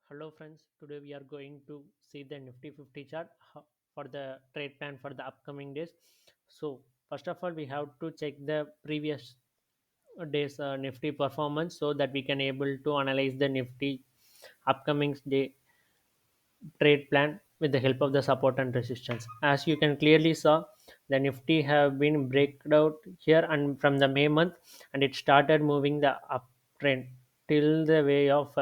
Hello friends, today we are going to see the Nifty 50 chart for the trade plan for the upcoming days. So first of all, we have to check the previous days Nifty performance so that we can able to analyze the Nifty upcoming day trade plan with the help of the support and resistance. As you can clearly saw, the Nifty have been breaked out here and from the May month, and it started moving the uptrend till the way of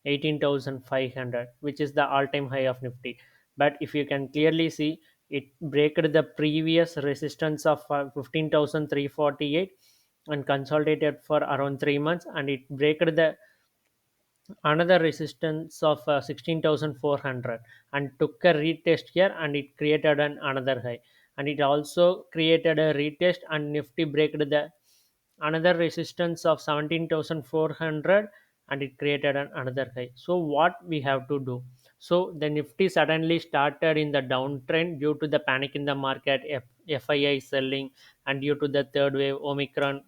18,500, which is the all-time high of Nifty. But if you can clearly see, it broke the previous resistance of 15,348 and consolidated for around 3 months, and it broke the another resistance of 16,400 and took a retest here, and it created another high, and it also created a retest and Nifty break the another resistance of 17,400 and it created another high. So what we have to do? So the Nifty suddenly started in the downtrend due to the panic in the market, FII selling, and due to the third wave Omicron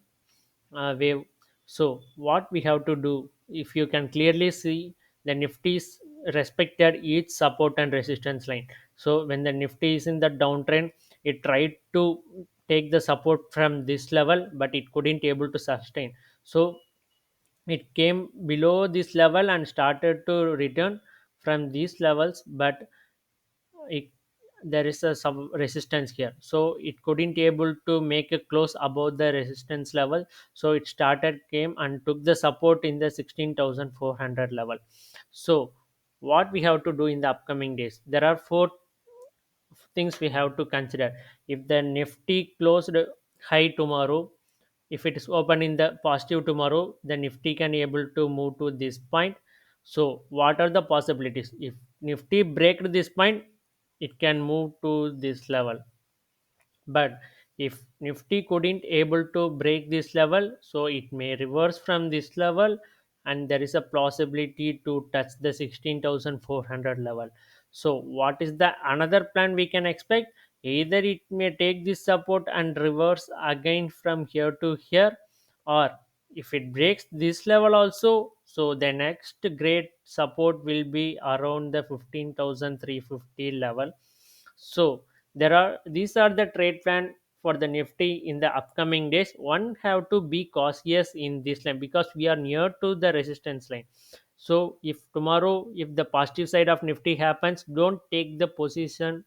wave. So what we have to do, if you can clearly see, the Nifty's respected each support and resistance line. So when the Nifty is in the downtrend, it tried to take the support from this level, but it couldn't able to sustain. So it came below this level and started to return from these levels, but it, there is a some resistance here, so it couldn't able to make a close above the resistance level. So it started came and took the support in the 16,400 level. So what we have to do in the upcoming days, there are four things we have to consider. If the Nifty closed high tomorrow, if it is open in the positive tomorrow, the Nifty can able to move to this point. So what are the possibilities? If Nifty break this point, it can move to this level. But if Nifty couldn't able to break this level, so it may reverse from this level, and there is a possibility to touch the 16,400 level. So what is the another plan we can expect? Either it may take this support and reverse again from here to here, or if it breaks this level also, so the next great support will be around the 15,350 level. So there are these are the trade plan for the Nifty in the upcoming days. One have to be cautious in this line because we are near to the resistance line. So if tomorrow, if the positive side of Nifty happens, don't take the position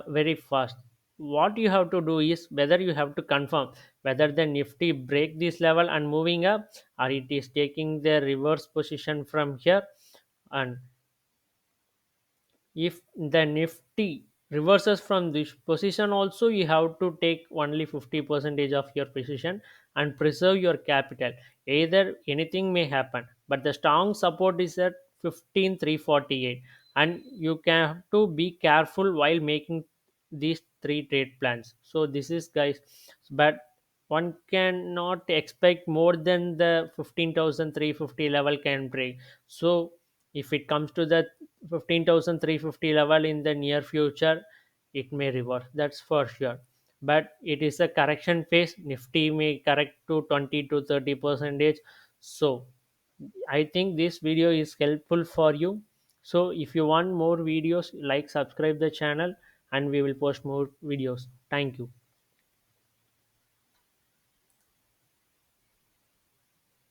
very fast. What you have to do is whether you have to confirm whether the Nifty break this level and moving up, or it is taking the reverse position from here. And if the Nifty reverses from this position also, you have to take only 50 percentage of your position and preserve your capital. Either anything may happen, but the strong support is at 15,348, and you can have to be careful while making these three trade plans. So this is guys, but one cannot expect more than the 15,350 level can break. So if it comes to the 15,350 level in the near future, it may reverse, that's for sure. But it is a correction phase. Nifty may correct to 20 to 30 percentage. So I think this video is helpful for you. So if you want more videos, like, subscribe the channel, and we will post more videos. Thank you.